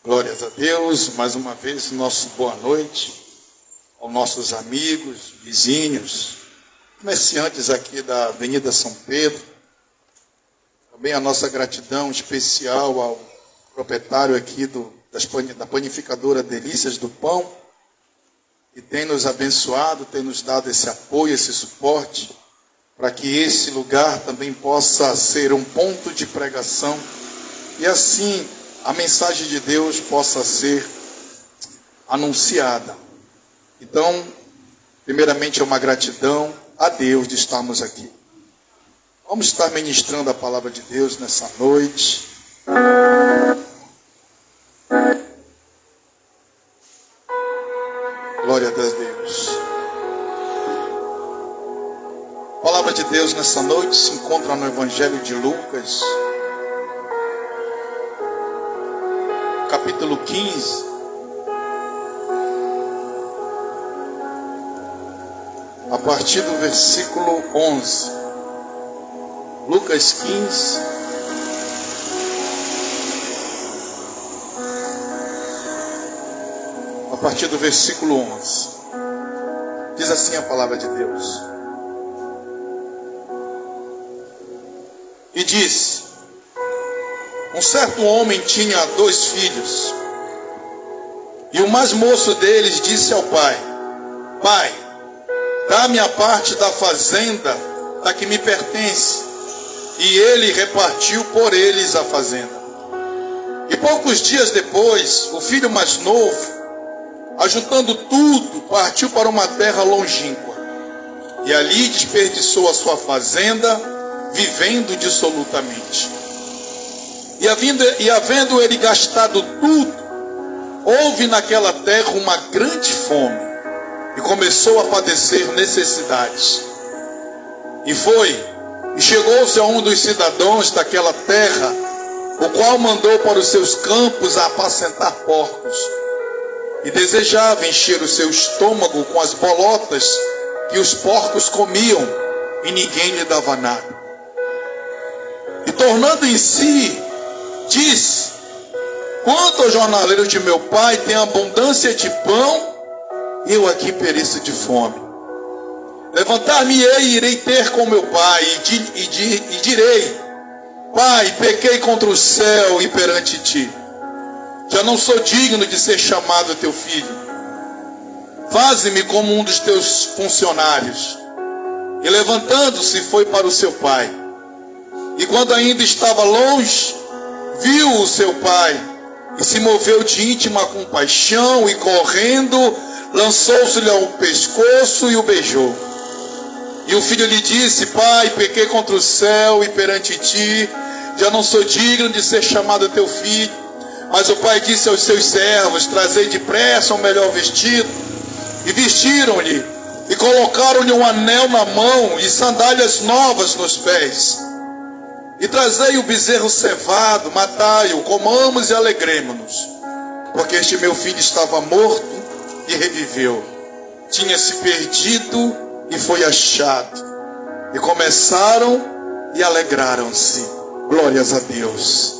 Glórias a Deus, mais uma vez, nosso boa noite aos nossos amigos, vizinhos, comerciantes aqui da Avenida São Pedro. Também a nossa gratidão especial ao proprietário aqui da panificadora Delícias do Pão, que tem nos abençoado, tem nos dado esse apoio, esse suporte, para que esse lugar também possa ser um ponto de pregação e assim a mensagem de Deus possa ser anunciada. Então, primeiramente é uma gratidão a Deus de estarmos aqui. Vamos estar ministrando a palavra de Deus nessa noite. Glória a Deus. A palavra de Deus nessa noite se encontra no Evangelho de Lucas, capítulo 15, a partir do versículo 11. Lucas 15, a partir do versículo 11. Diz assim a palavra de Deus. E disse: um certo homem tinha 2 filhos, e o mais moço deles disse ao pai: Pai, dá-me a parte da fazenda da que me pertence. E ele repartiu por eles a fazenda. E poucos dias depois, o filho mais novo, ajuntando tudo, partiu para uma terra longínqua, e ali desperdiçou a sua fazenda, vivendo dissolutamente. E havendo ele gastado tudo, houve naquela terra uma grande fome, e começou a padecer necessidades. E chegou-se a um dos cidadãos daquela terra, o qual mandou para os seus campos a apacentar porcos, e desejava encher o seu estômago com as bolotas que os porcos comiam, e ninguém lhe dava nada. E tornando em si, disse: quanto ao jornaleiro de meu pai tem abundância de pão, eu aqui pereço de fome. Levantar-me-ei e irei ter com meu pai, e direi: Pai, pequei contra o céu e perante ti. Já não sou digno de ser chamado teu filho. Faze-me como um dos teus funcionários. E levantando-se, foi para o seu pai. E quando ainda estava longe, viu o seu pai, e se moveu de íntima compaixão, e correndo, lançou-se-lhe ao pescoço e o beijou. E o filho lhe disse: Pai, pequei contra o céu e perante ti, já não sou digno de ser chamado teu filho. Mas o pai disse aos seus servos: trazei depressa um melhor vestido. E vestiram-lhe, e colocaram-lhe um anel na mão, e sandálias novas nos pés. E trazei o bezerro cevado, matai-o, comamos e alegremo-nos. Porque este meu filho estava morto e reviveu, tinha se perdido e foi achado. E começaram e alegraram-se. Glórias a Deus.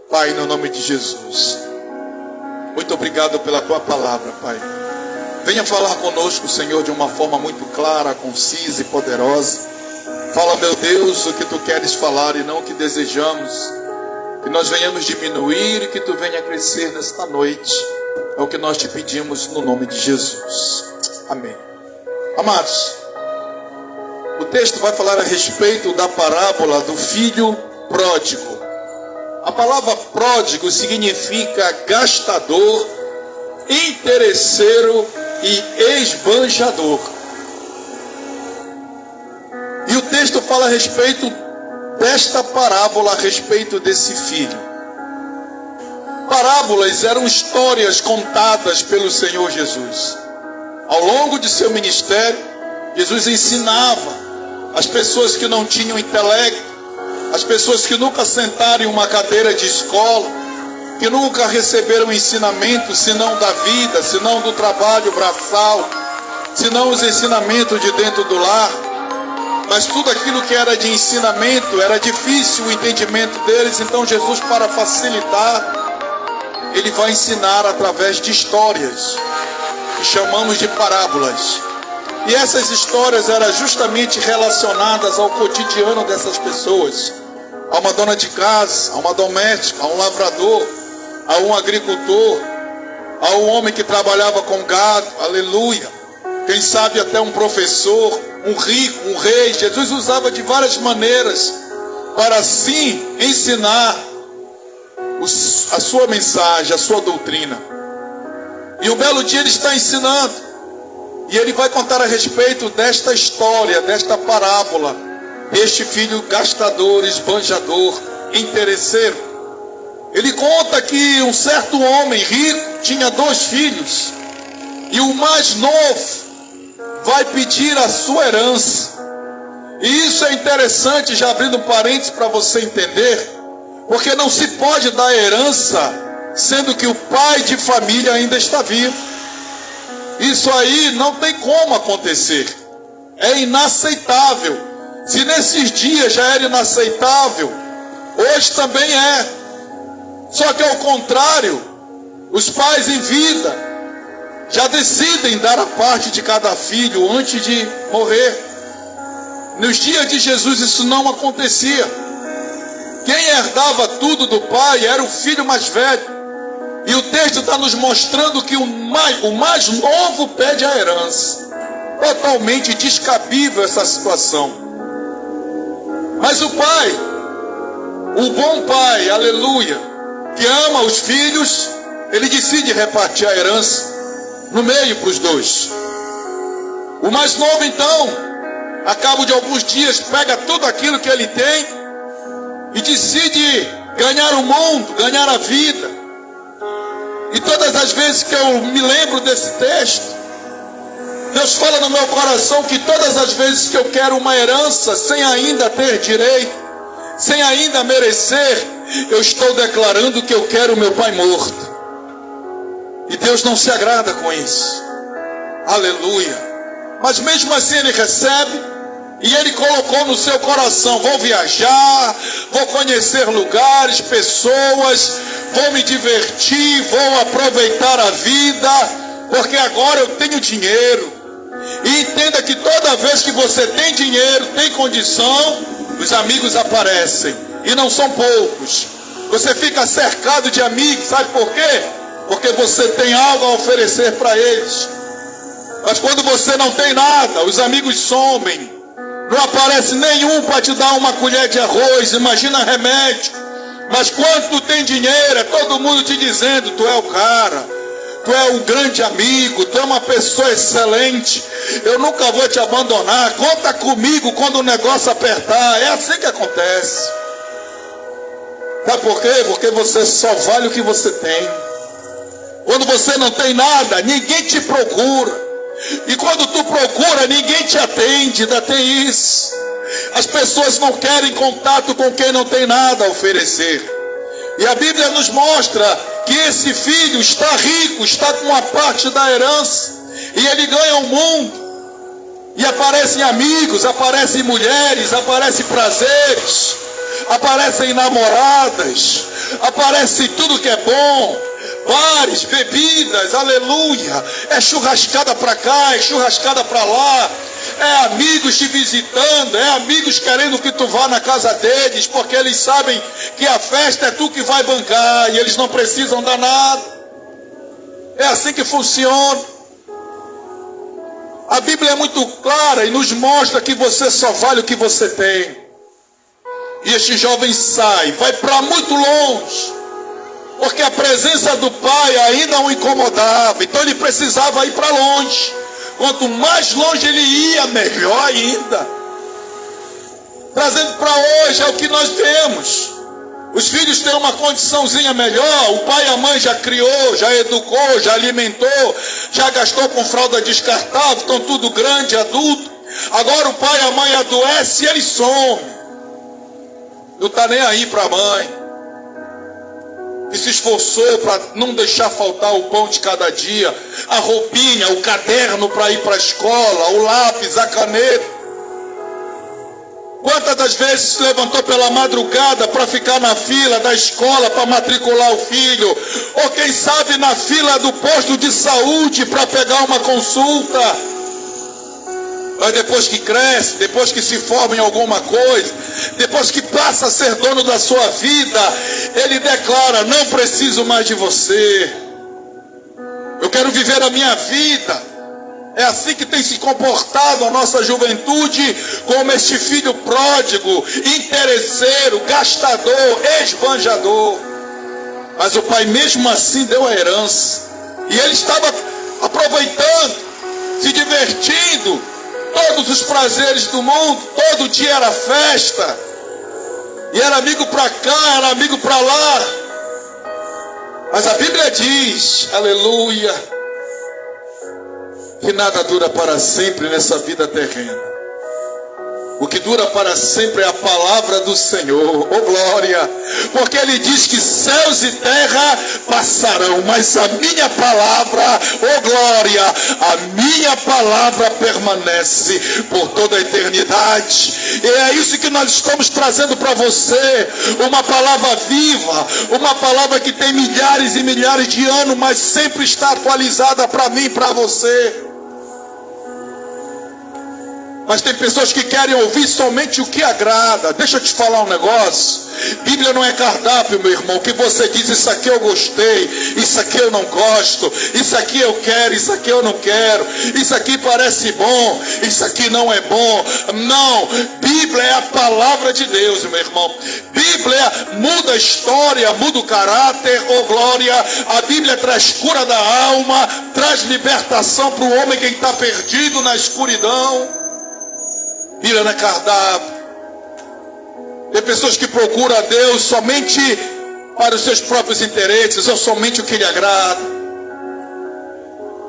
Pai, no nome de Jesus, muito obrigado pela tua palavra, Pai. Venha falar conosco, Senhor, de uma forma muito clara, concisa e poderosa. Fala, meu Deus, o que tu queres falar e não o que desejamos. Que nós venhamos diminuir e que tu venha crescer nesta noite. É o que nós te pedimos no nome de Jesus. Amém. Amados, o texto vai falar a respeito da parábola do filho pródigo. A palavra pródigo significa gastador, interesseiro e esbanjador. E o texto fala a respeito desta parábola, a respeito desse filho. Parábolas eram histórias contadas pelo Senhor Jesus. Ao longo de seu ministério, Jesus ensinava as pessoas que não tinham intelecto, as pessoas que nunca sentaram em uma cadeira de escola, que nunca receberam ensinamento senão da vida, senão do trabalho braçal, senão os ensinamentos de dentro do lar. Mas tudo aquilo que era de ensinamento, era difícil o entendimento deles. Então Jesus, para facilitar, ele vai ensinar através de histórias, que chamamos de parábolas. E essas histórias eram justamente relacionadas ao cotidiano dessas pessoas. A uma dona de casa, a uma doméstica, a um lavrador, a um agricultor, a um homem que trabalhava com gado, aleluia. Quem sabe até um professor, um rico, um rei. Jesus usava de várias maneiras para assim ensinar a sua mensagem, a sua doutrina. E um belo dia ele está ensinando. E ele vai contar a respeito desta história, desta parábola, deste filho gastador, esbanjador, interesseiro. Ele conta que um certo homem rico tinha 2 filhos. E o mais novo vai pedir a sua herança. E isso é interessante, já abrindo parênteses para você entender. Porque não se pode dar herança, sendo que o pai de família ainda está vivo. Isso aí não tem como acontecer. É inaceitável. Se nesses dias já era inaceitável, hoje também é. Só que ao contrário, os pais em vida já decidem dar a parte de cada filho antes de morrer. Nos dias de Jesus isso não acontecia. Quem herdava tudo do pai era o filho mais velho. E o texto está nos mostrando que o mais novo pede a herança. Totalmente descabível essa situação. Mas o pai, o bom pai, aleluia, que ama os filhos, ele decide repartir a herança no meio para os 2. O mais novo então, a cabo de alguns dias, pega tudo aquilo que ele tem e decide ganhar o mundo, ganhar a vida. E todas as vezes que eu me lembro desse texto, Deus fala no meu coração que todas as vezes que eu quero uma herança sem ainda ter direito, sem ainda merecer, eu estou declarando que eu quero o meu pai morto. E Deus não se agrada com isso. Aleluia. Mas mesmo assim ele recebe. E ele colocou no seu coração: vou viajar, vou conhecer lugares, pessoas, vou me divertir, vou aproveitar a vida, porque agora eu tenho dinheiro. E entenda que toda vez que você tem dinheiro, tem condição, os amigos aparecem. E não são poucos. Você fica cercado de amigos, sabe por quê? Porque você tem algo a oferecer para eles. Mas quando você não tem nada, os amigos somem. Não aparece nenhum para te dar uma colher de arroz, imagina remédio. Mas quando tu tem dinheiro, é todo mundo te dizendo: tu é o cara, tu é um grande amigo, tu é uma pessoa excelente, eu nunca vou te abandonar, conta comigo quando o negócio apertar. É assim que acontece. Sabe por quê? Porque você só vale o que você tem. Quando você não tem nada, ninguém te procura. E quando tu procura, ninguém te atende. Ainda tem isso. As pessoas não querem contato com quem não tem nada a oferecer. E a Bíblia nos mostra que esse filho está rico, está com uma parte da herança, e ele ganha o mundo. E aparecem amigos, aparecem mulheres, aparecem prazeres, aparecem namoradas, aparece tudo que é bom. Bares, bebidas, aleluia. É churrascada para cá, é churrascada para lá. É amigos te visitando, é amigos querendo que tu vá na casa deles, porque eles sabem que a festa é tu que vai bancar e eles não precisam dar nada. É assim que funciona. A Bíblia é muito clara e nos mostra que você só vale o que você tem. E este jovem sai, vai para muito longe, porque a presença do pai ainda o incomodava. Então ele precisava ir para longe. Quanto mais longe ele ia, melhor ainda. Trazendo para hoje é o que nós vemos. Os filhos têm uma condiçãozinha melhor. O pai e a mãe já criou, já educou, já alimentou, já gastou com fralda descartável, estão tudo grande, adulto. Agora o pai e a mãe adoecem e eles somem. Não está nem aí para a mãe. E se esforçou para não deixar faltar o pão de cada dia, a roupinha, o caderno para ir para a escola, o lápis, a caneta. Quantas das vezes se levantou pela madrugada para ficar na fila da escola para matricular o filho? Ou quem sabe na fila do posto de saúde para pegar uma consulta? Mas depois que cresce, depois que se forma em alguma coisa, depois que passa a ser dono da sua vida, ele declara: não preciso mais de você. Eu quero viver a minha vida. É assim que tem se comportado a nossa juventude, como este filho pródigo, interesseiro, gastador, esbanjador. Mas o pai mesmo assim deu a herança. E ele estava aproveitando, se divertindo, todos os prazeres do mundo. Todo dia era festa. E era amigo para cá, era amigo para lá. Mas a Bíblia diz, aleluia, que nada dura para sempre nessa vida terrena. O que dura para sempre é a palavra do Senhor, oh glória, porque ele diz que céus e terra passarão, mas a minha palavra, oh glória, a minha palavra permanece por toda a eternidade. E é isso que nós estamos trazendo para você, uma palavra viva, uma palavra que tem milhares e milhares de anos, mas sempre está atualizada para mim e para você. Mas tem pessoas que querem ouvir somente o que agrada. Deixa eu te falar um negócio. Bíblia não é cardápio, meu irmão, que você diz: isso aqui eu gostei, isso aqui eu não gosto, isso aqui eu quero, isso aqui eu não quero, isso aqui parece bom, isso aqui não é bom. Não, Bíblia é a palavra de Deus, meu irmão. Bíblia muda a história, muda o caráter, oh glória. A Bíblia traz cura da alma, traz libertação para o homem que está perdido na escuridão. Bíblia não é cardápio. Tem pessoas que procuram a Deus somente para os seus próprios interesses, ou somente o que lhe agrada.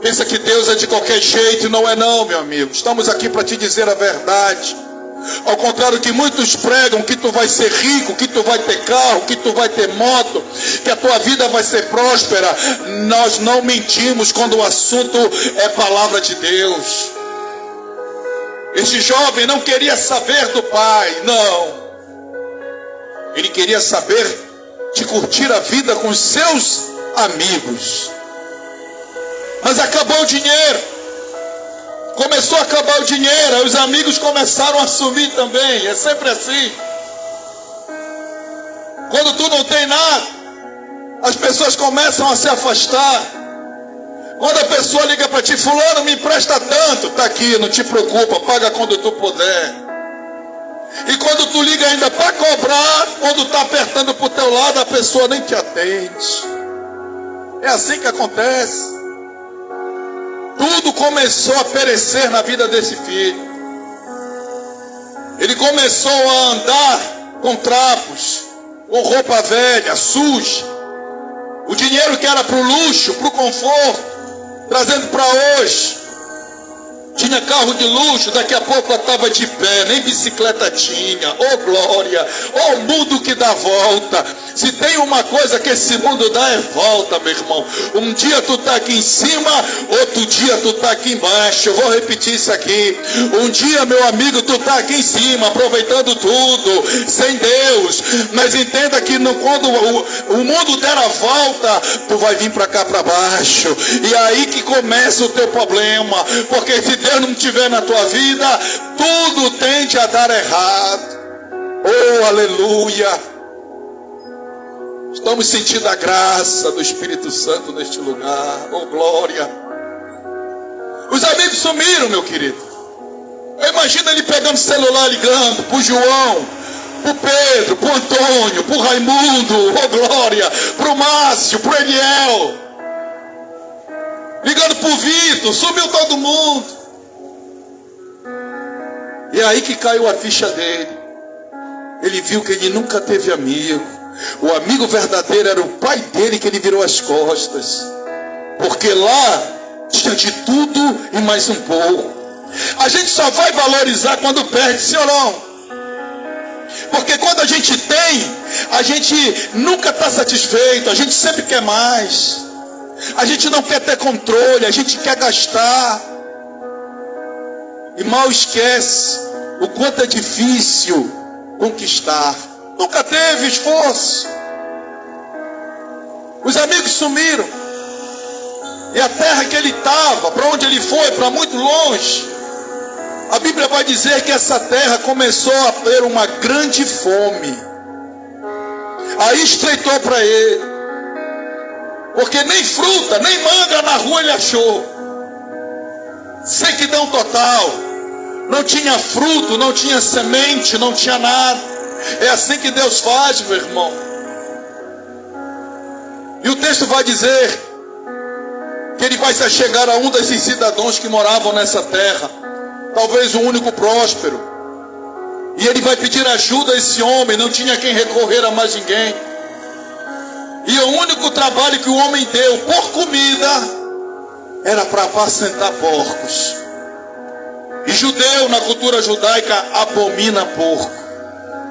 Pensa que Deus é de qualquer jeito, e não é não, meu amigo. Estamos aqui para te dizer a verdade. Ao contrário que muitos pregam, que tu vai ser rico, que tu vai ter carro, que tu vai ter moto, que a tua vida vai ser próspera. Nós não mentimos quando o assunto é palavra de Deus. Este jovem não queria saber do pai, não. Ele queria saber de curtir a vida com seus amigos. Mas acabou o dinheiro. Começou a acabar o dinheiro, aí os amigos começaram a sumir também. É sempre assim. Quando tu não tem nada, as pessoas começam a se afastar. Quando a pessoa liga para ti: fulano, me empresta tanto, está aqui, não te preocupa, paga quando tu puder. E quando tu liga ainda para cobrar, quando está apertando para o teu lado, a pessoa nem te atende. É assim que acontece. Tudo começou a perecer na vida desse filho. Ele começou a andar com trapos, com roupa velha, suja. O dinheiro que era para o luxo, para o conforto, trazendo para hoje. Tinha carro de luxo, daqui a pouco eu estava de pé, nem bicicleta tinha. Oh glória, oh mundo que dá volta. Se tem uma coisa que esse mundo dá, é volta, meu irmão. Um dia tu está aqui em cima, outro dia tu está aqui embaixo. Eu vou repetir isso aqui. Um dia, meu amigo, tu está aqui em cima, aproveitando tudo, sem Deus. Mas entenda que quando o mundo der a volta, tu vai vir para cá para baixo. E é aí que começa o teu problema. Porque se Deus não estiver na tua vida, tudo tende a dar errado. Oh, aleluia. Estamos sentindo a graça do Espírito Santo neste lugar. Oh, glória. Os amigos sumiram, meu querido. Imagina ele pegando o celular, ligando para o João, para o Pedro, para o Antônio, para o Raimundo, oh glória, para o Márcio, para o Eliel. Ligando para o Vitor, sumiu todo mundo. E é aí que caiu a ficha dele. Ele viu que ele nunca teve amigo. O amigo verdadeiro era o pai dele, que ele virou as costas. Porque lá tinha de tudo e mais um pouco. A gente só vai valorizar quando perde, sim ou não? Porque quando a gente tem, a gente nunca está satisfeito. A gente sempre quer mais. A gente não quer ter controle, a gente quer gastar. E mal esquece o quanto é difícil conquistar. Nunca teve esforço. Os amigos sumiram. E a terra que ele estava, para onde ele foi, para muito longe, a Bíblia vai dizer que essa terra começou a ter uma grande fome. Aí estreitou para ele, porque nem fruta, nem manga na rua ele achou. Sequidão total. Não tinha fruto, não tinha semente, não tinha nada. É assim que Deus faz, meu irmão. E o texto vai dizer que ele vai se achegar a um desses cidadãos que moravam nessa terra, talvez o único próspero, e ele vai pedir ajuda a esse homem. Não tinha quem recorrer a mais ninguém, e o único trabalho que o homem deu por comida era para apacentar porcos. E judeu, na cultura judaica, abomina porco.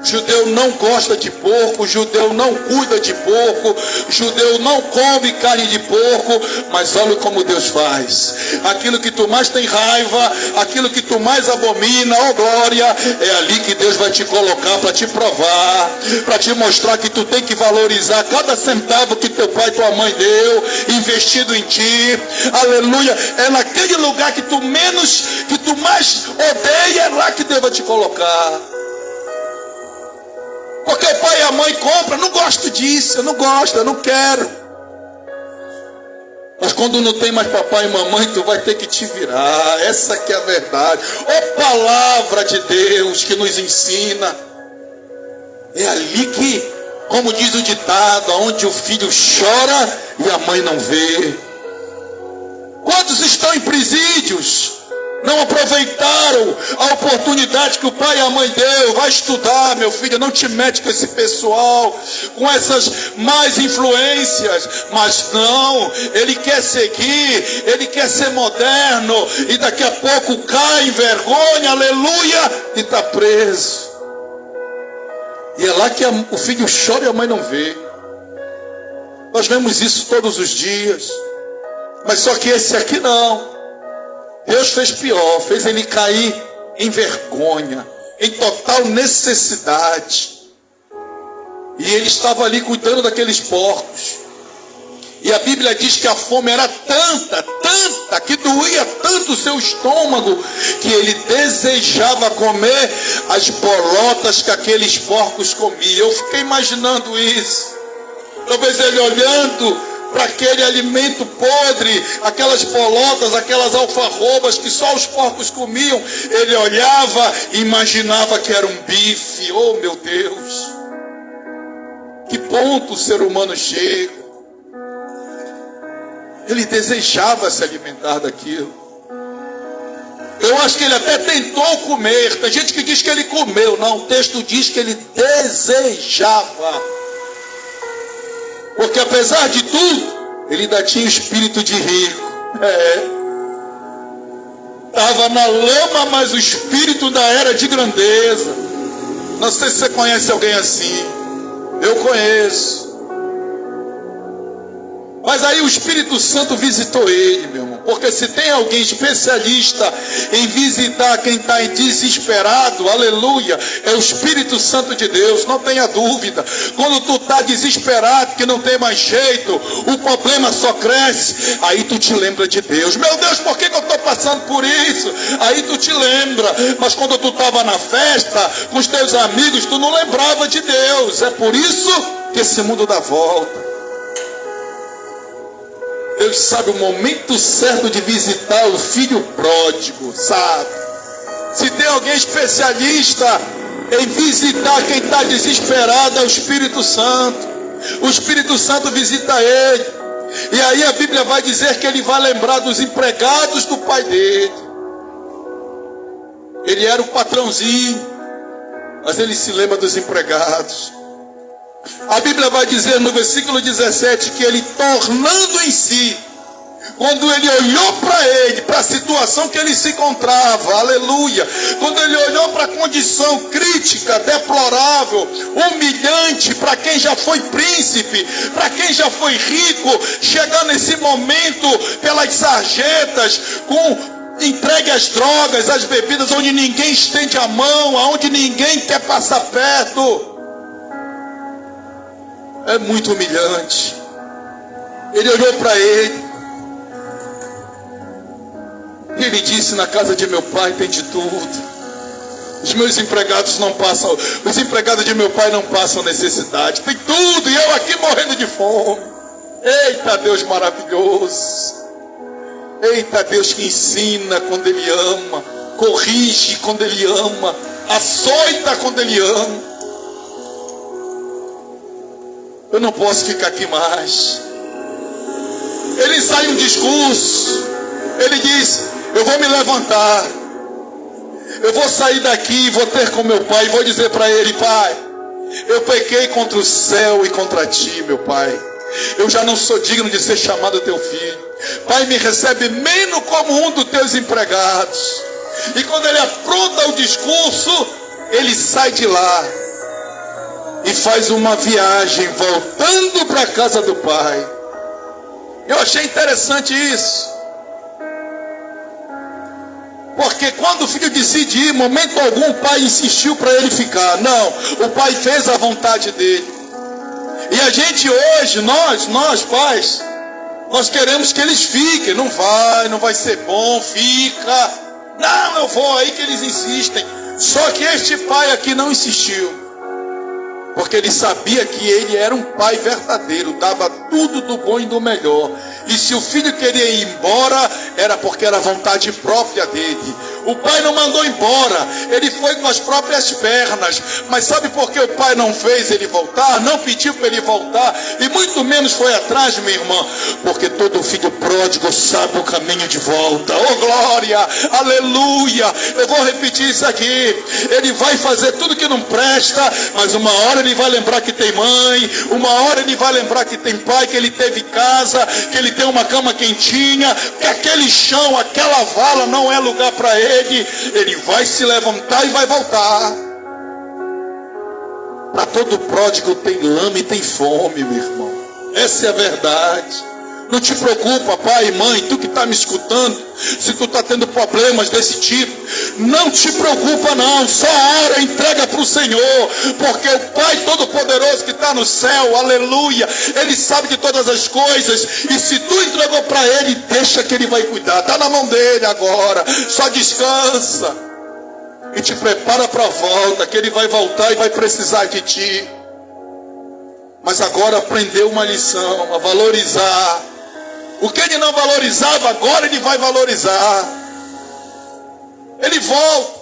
Judeu não gosta de porco, judeu não cuida de porco, judeu não come carne de porco. Mas olha como Deus faz. Aquilo que tu mais tem raiva, aquilo que tu mais abomina, oh glória, é ali que Deus vai te colocar para te provar, para te mostrar que tu tem que valorizar cada centavo que teu pai e tua mãe deu, investido em ti. Aleluia. É naquele lugar que tu mais odeia, é lá que Deus vai te colocar. Porque o pai e a mãe compram, não gosto disso, eu não gosto, eu não quero. Mas quando não tem mais papai e mamãe, tu vai ter que te virar. Essa que é a verdade. Ó palavra de Deus que nos ensina. É ali que, como diz o ditado, onde o filho chora e a mãe não vê. Quantos estão em presídios? Não aproveitaram a oportunidade que o pai e a mãe deu. Vai estudar, meu filho, não te mete com esse pessoal, com essas más influências. Mas não, ele quer seguir, ele quer ser moderno, e daqui a pouco cai em vergonha, aleluia, e está preso. E é lá que o filho chora e a mãe não vê. Nós vemos isso todos os dias. Mas só que esse aqui não. Deus fez pior, fez ele cair em vergonha, em total necessidade. E ele estava ali cuidando daqueles porcos. E a Bíblia diz que a fome era tanta, que doía tanto o seu estômago, que ele desejava comer as bolotas que aqueles porcos comiam. Eu fiquei imaginando isso. Talvez ele olhando para aquele alimento podre, aquelas bolotas, aquelas alfarrobas que só os porcos comiam, ele olhava e imaginava que era um bife. Oh meu Deus, que ponto o ser humano chega. Ele desejava se alimentar daquilo. Eu acho que ele até tentou comer. Tem gente que diz que ele comeu. Não, o texto diz que ele desejava. Porque apesar de tudo, ele ainda tinha espírito de rico. Estava na lama, mas o espírito da era de grandeza. Não sei se você conhece alguém assim. Eu conheço. Mas aí o Espírito Santo visitou ele, meu irmão. Porque se tem alguém especialista em visitar quem está desesperado, aleluia, é o Espírito Santo de Deus, não tenha dúvida. Quando tu está desesperado, que não tem mais jeito, o problema só cresce, aí tu te lembra de Deus. Meu Deus, por que eu estou passando por isso? Aí tu te lembra. Mas quando tu estava na festa, com os teus amigos, tu não lembrava de Deus. É por isso que esse mundo dá volta. Deus sabe o momento certo de visitar o filho pródigo, sabe? Se tem alguém especialista em visitar quem está desesperado, é o Espírito Santo. O Espírito Santo visita ele. E aí a Bíblia vai dizer que ele vai lembrar dos empregados do pai dele. Ele era o patrãozinho, mas ele se lembra dos empregados. A Bíblia vai dizer no versículo 17 que ele, tornando em si, quando ele olhou para ele, para a situação que ele se encontrava, aleluia, quando ele olhou para a condição crítica, deplorável, humilhante, para quem já foi príncipe, para quem já foi rico, chegando nesse momento pelas sarjetas, com Entregue as drogas, as bebidas, onde ninguém estende a mão, aonde ninguém quer passar perto. É muito humilhante. Ele olhou para ele. E ele disse: na casa de meu pai tem de tudo. Os meus empregados não passam, os empregados de meu pai não passam necessidade. Tem tudo e eu aqui morrendo de fome. Eita Deus maravilhoso. Eita Deus que ensina quando Ele ama, corrige quando Ele ama, açoita quando Ele ama. Eu não posso ficar aqui mais. Ele sai um discurso. Ele diz: eu vou me levantar. Eu vou sair daqui e vou ter com meu pai. E vou dizer para ele: pai, eu pequei contra o céu e contra ti, meu pai. Eu já não sou digno de ser chamado teu filho. Pai, me recebe menos como um dos teus empregados. E quando ele apronta o discurso, ele sai de lá e faz uma viagem voltando para a casa do pai. Eu achei interessante isso. Porque quando o filho decide ir, em momento algum o pai insistiu para ele ficar. Não, o pai fez a vontade dele. E a gente hoje, nós pais, nós queremos que eles fiquem. Não vai ser bom, fica. Não, eu vou, aí que eles insistem. Só que este pai aqui não insistiu. Porque ele sabia que ele era um pai verdadeiro, dava tudo do bom e do melhor. E se o filho queria ir embora, era porque era vontade própria dele. O pai não mandou embora, ele foi com as próprias pernas. Mas sabe por que o pai não fez ele voltar? Não pediu para ele voltar, e muito menos foi atrás, minha irmã. Porque todo filho pródigo sabe o caminho de volta. Oh glória, aleluia. Eu vou repetir isso aqui. Ele vai fazer tudo que não presta, mas uma hora ele vai lembrar que tem mãe, uma hora ele vai lembrar que tem pai, que ele teve casa, que ele tem uma cama quentinha, que aquele chão, aquela vala não é lugar para ele. Ele vai se levantar e vai voltar. Para todo pródigo tem lama e tem fome, meu irmão. Essa é a verdade. Não te preocupa, pai e mãe, tu que está me escutando, se tu está tendo problemas desse tipo, não te preocupa não, só ora, entrega para o Senhor, porque o Pai Todo-Poderoso que está no céu, aleluia, Ele sabe de todas as coisas, e se tu entregou para Ele, deixa que Ele vai cuidar, está na mão dEle agora, só descansa, e te prepara para a volta, que Ele vai voltar e vai precisar de ti. Mas agora aprendeu uma lição, a valorizar. O que ele não valorizava, agora ele vai valorizar. Ele volta.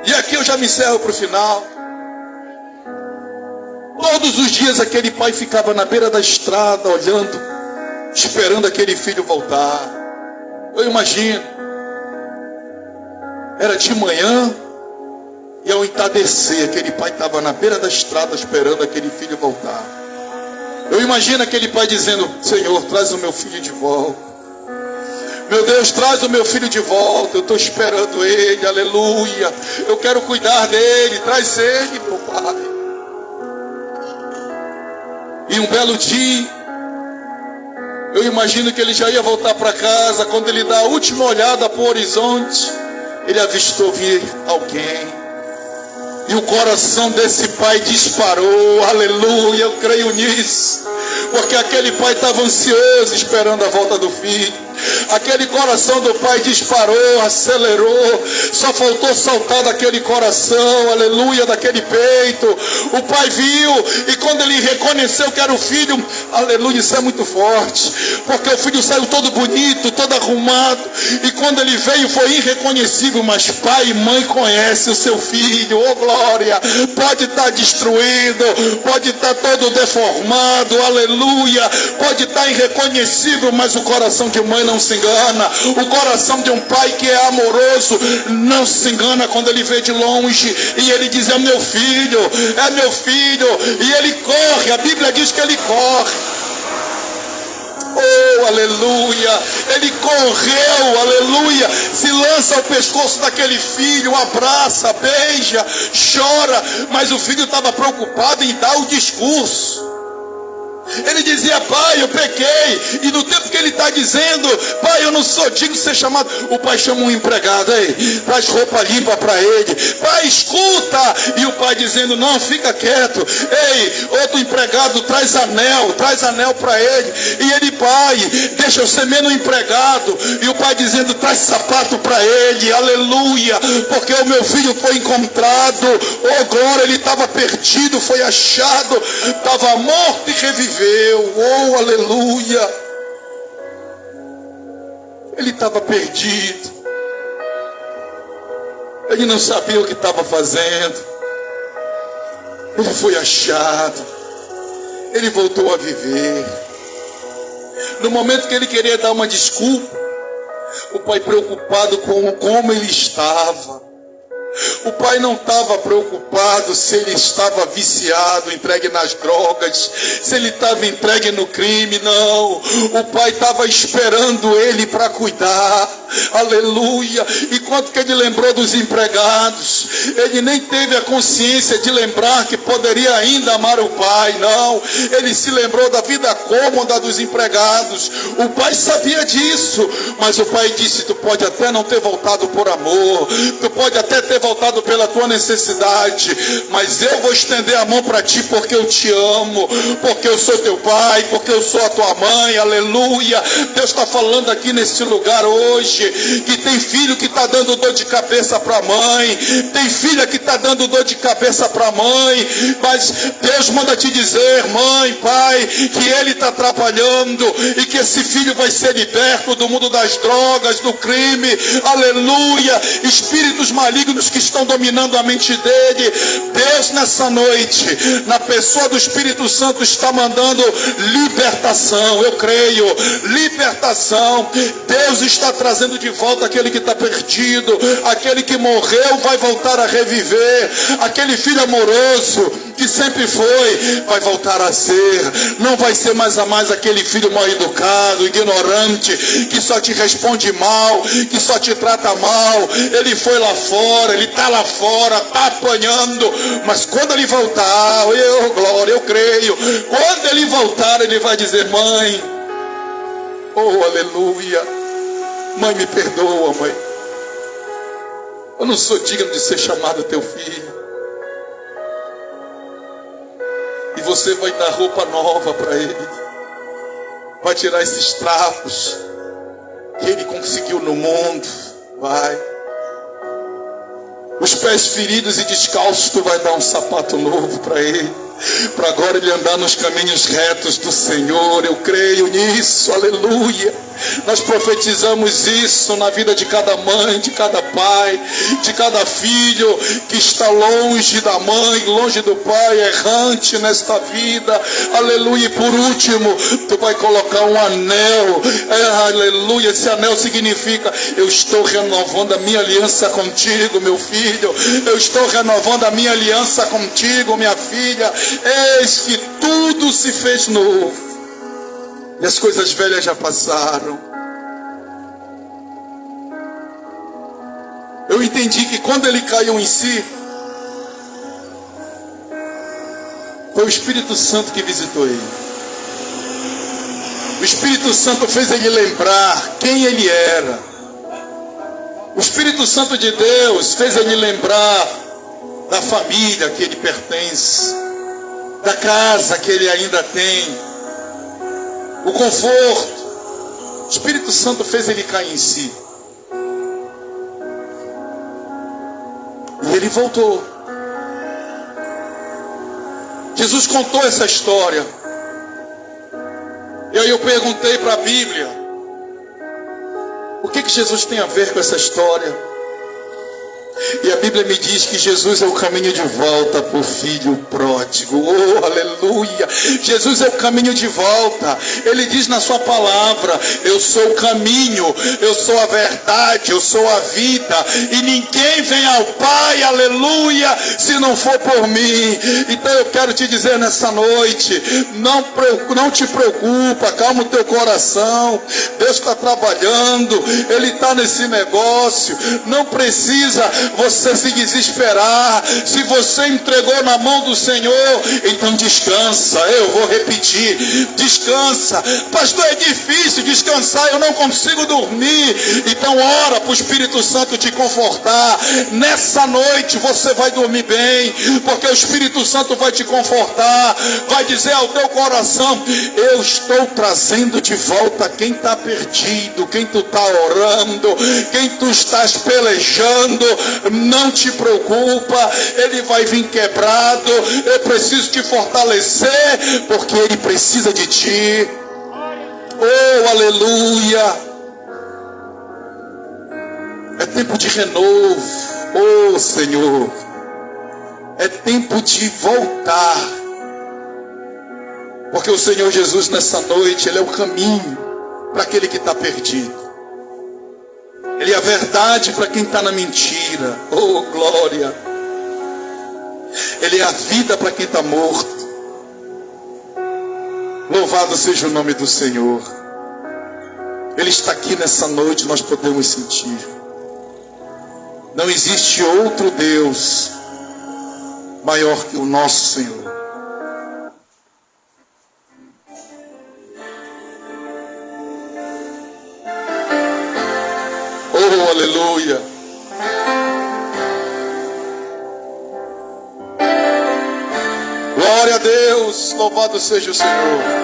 E aqui eu já me encerro para o final. Todos os dias aquele pai ficava na beira da estrada, olhando, esperando aquele filho voltar. Eu imagino. Era de manhã, e ao entardecer, aquele pai estava na beira da estrada, esperando aquele filho voltar. Eu imagino aquele pai dizendo: Senhor, traz o meu filho de volta. Meu Deus, traz o meu filho de volta. Eu estou esperando ele, aleluia. Eu quero cuidar dele, traz ele, meu pai. E um belo dia, eu imagino que ele já ia voltar para casa. Quando ele dá a última olhada para o horizonte, ele avistou vir alguém. E o coração desse pai disparou, aleluia, eu creio nisso. Porque aquele pai estava ansioso, esperando a volta do filho. Aquele coração do pai disparou, acelerou. Só faltou saltar daquele coração, aleluia, daquele peito. O pai viu, e quando ele reconheceu que era o filho, aleluia, isso é muito forte. Porque o filho saiu todo bonito, todo arrumado. E quando ele veio foi irreconhecível. Mas pai e mãe conhecem o seu filho, oh glória. Pode estar destruído, pode estar todo deformado, aleluia. Pode estar irreconhecível, mas o coração de mãe não se engana. O coração de um pai que é amoroso não se engana quando ele vê de longe e ele diz: é meu filho, é meu filho. E ele corre, a Bíblia diz que ele corre. Oh, aleluia. Ele correu, aleluia, se lança ao pescoço daquele filho, abraça, beija, chora. Mas o filho estava preocupado em dar o discurso. Ele dizia: pai, eu pequei. E no tempo que ele está dizendo: pai, eu não sou digno de ser chamado, o pai chama um empregado: ei, traz roupa limpa para ele. Pai, escuta. E o pai dizendo: não, fica quieto. Ei, outro empregado, traz anel para ele. E ele: pai, deixa eu ser menos empregado. E o pai dizendo: traz sapato para ele. Aleluia, porque o meu filho foi encontrado. Oh glória, ele estava perdido, foi achado, estava morto e reviveu. Oh aleluia, ele estava perdido, ele não sabia o que estava fazendo, ele foi achado, ele voltou a viver. No momento que ele queria dar uma desculpa, o pai preocupado com como ele estava. O pai não estava preocupado se ele estava viciado, entregue nas drogas, se ele estava entregue no crime, não. O pai estava esperando ele para cuidar. Aleluia. E quando que ele lembrou dos empregados, ele nem teve a consciência de lembrar que poderia ainda amar o pai, não. Ele se lembrou da vida cômoda dos empregados. O pai sabia disso, mas o pai disse: tu pode até não ter voltado por amor, tu pode até ter voltado pela tua necessidade, mas eu vou estender a mão para ti porque eu te amo, porque eu sou teu pai, porque eu sou a tua mãe. Aleluia. Deus está falando aqui neste lugar hoje que tem filho que está dando dor de cabeça para a mãe, tem filha que está dando dor de cabeça para a mãe, mas Deus manda te dizer: mãe, pai, que ele está trabalhando e que esse filho vai ser liberto do mundo das drogas, do crime. Aleluia. Espíritos malignos que estão dominando a mente dele, Deus nessa noite, na pessoa do Espírito Santo, está mandando libertação. Eu creio, libertação. Deus está trazendo de volta aquele que está perdido, aquele que morreu vai voltar a reviver, aquele filho amoroso que sempre foi, vai voltar a ser. Não vai ser mais aquele filho mal educado, ignorante, que só te responde mal, que só te trata mal. Ele foi lá fora, ele está lá fora, está apanhando, mas quando ele voltar, glória, eu creio, quando ele voltar, ele vai dizer: mãe, oh aleluia, mãe, me perdoa, mãe, eu não sou digno de ser chamado teu filho. E você vai dar roupa nova para ele, vai tirar esses trapos que ele conseguiu no mundo, vai. Os pés feridos e descalços, tu vai dar um sapato novo para ele, para agora ele andar nos caminhos retos do Senhor. Eu creio nisso, aleluia. Nós profetizamos isso na vida de cada mãe, de cada pai, de cada filho que está longe da mãe, longe do pai, errante nesta vida. Aleluia. E por último, tu vai colocar um anel. Aleluia. Esse anel significa: eu estou renovando a minha aliança contigo, meu filho. Eu estou renovando a minha aliança contigo, minha filha. Eis que tudo se fez novo. E as coisas velhas já passaram. Eu entendi que quando ele caiu em si, foi o Espírito Santo que visitou ele. O Espírito Santo fez ele lembrar quem ele era. O Espírito Santo de Deus fez ele lembrar da família que ele pertence, da casa que ele ainda tem, o conforto. O Espírito Santo fez ele cair em si. E ele voltou. Jesus contou essa história. E aí eu perguntei para a Bíblia: o que Jesus tem a ver com essa história? E a Bíblia me diz que Jesus é o caminho de volta para o filho pródigo. Oh, aleluia! Jesus é o caminho de volta. Ele diz na sua palavra: eu sou o caminho, eu sou a verdade, eu sou a vida, e ninguém vem ao Pai, aleluia, se não for por mim. Então eu quero te dizer nessa noite: não te preocupa, calma o teu coração. Deus está trabalhando, Ele está nesse negócio. Não precisa você se desesperar. Se você entregou na mão do Senhor, então descansa. Eu vou repetir, descansa. Pastor, é difícil descansar, eu não consigo dormir. Então ora para o Espírito Santo te confortar. Nessa noite você vai dormir bem, porque o Espírito Santo vai te confortar, vai dizer ao teu coração: eu estou trazendo de volta quem está perdido, quem tu está orando, quem tu estás pelejando. Não te preocupa, ele vai vir quebrado. Eu preciso te fortalecer, porque ele precisa de ti. Oh, aleluia! É tempo de renovo. Oh, Senhor, é tempo de voltar, porque o Senhor Jesus nessa noite, Ele é o caminho para aquele que está perdido. Ele é a verdade para quem está na mentira. Oh, glória! Ele é a vida para quem está morto. Louvado seja o nome do Senhor. Ele está aqui nessa noite, nós podemos sentir. Não existe outro Deus maior que o nosso Senhor. Oh, aleluia! Glória a Deus, louvado seja o Senhor.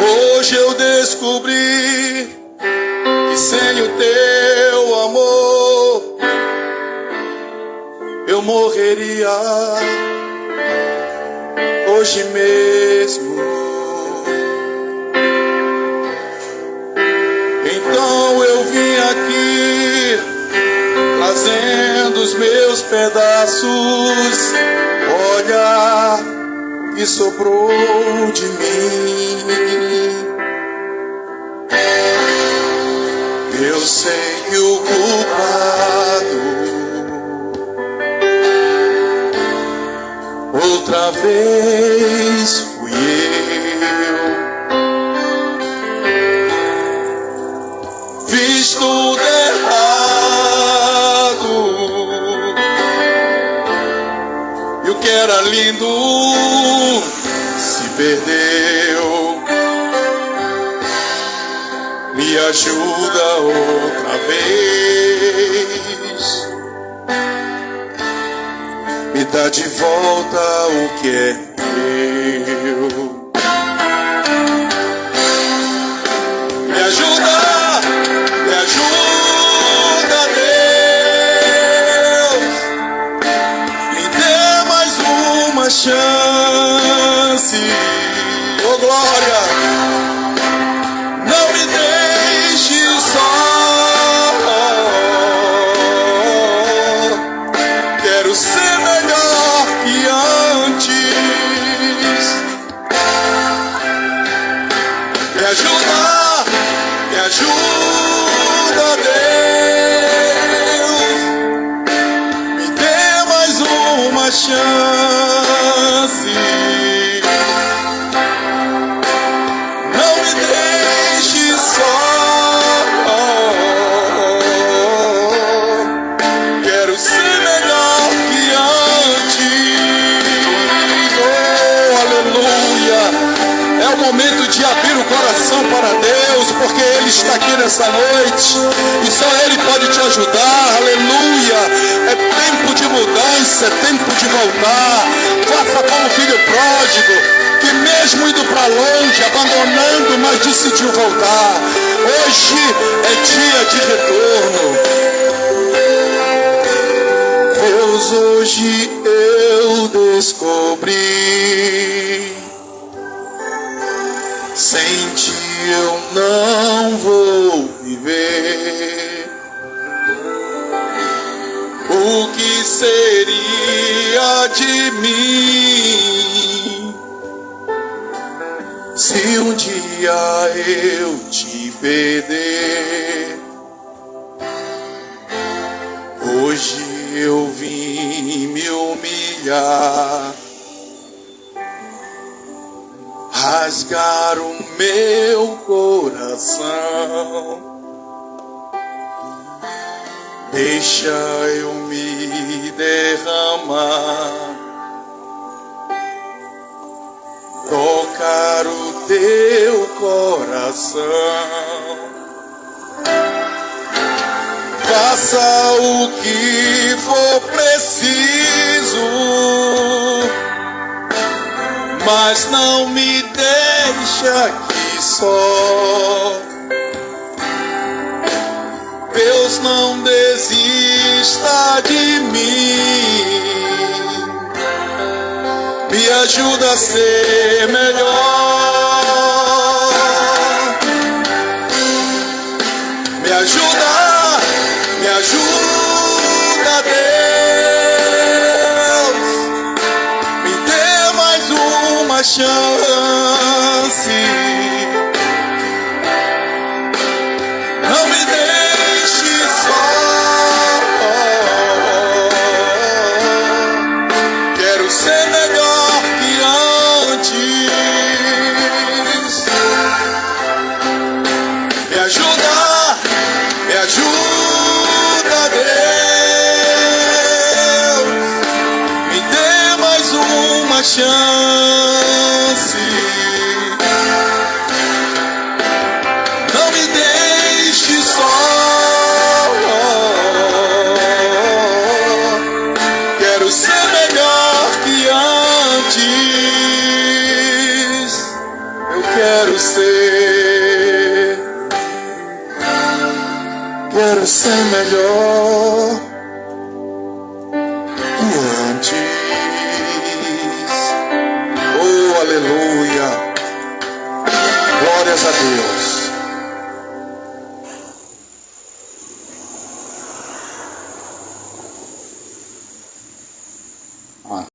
Hoje eu descobri que sem o teu amor eu morreria hoje mesmo. Então eu vim aqui trazendo os meus pedaços. Olha que sobrou de mim. Eu sei que o culpado outra vez fui eu. Fiz tudo errado e o que era lindo se perdeu. Me ajuda outra vez, me dá de volta o que é meu. Me ajuda, Deus, me dê mais uma chance. Oh, glória! Não me deixe só. Quero ser melhor que antes. Me ajuda, Deus. Me dê mais uma chance. Não me deixe só. Quero ser melhor que antes. Oh, aleluia! É o momento de abrir o coração para Deus, porque Ele está aqui nessa noite e só Ele pode te ajudar. Aleluia! É tempo de mudança, é tempo de voltar. Faça como o filho pródigo, que mesmo indo para longe, abandonando, mas decidiu voltar. Hoje é dia de retorno. Pois hoje eu descobri, sem ti eu não vou viver. O que seria de mim se um dia eu te perder? Hoje eu vim me humilhar. rasgar o meu coração. Deixa eu me derramar, tocar o teu coração. Faça o que for preciso, mas não me deixe aqui só. Deus, não desista de mim, me ajuda a ser melhor. Me ajuda, Deus, me dê mais uma chance. Não me deixe só. Quero ser melhor que antes. Me ajuda, Deus, me dê mais uma chance. Não me deixe só. Quero ser melhor que antes. Eu quero ser melhor.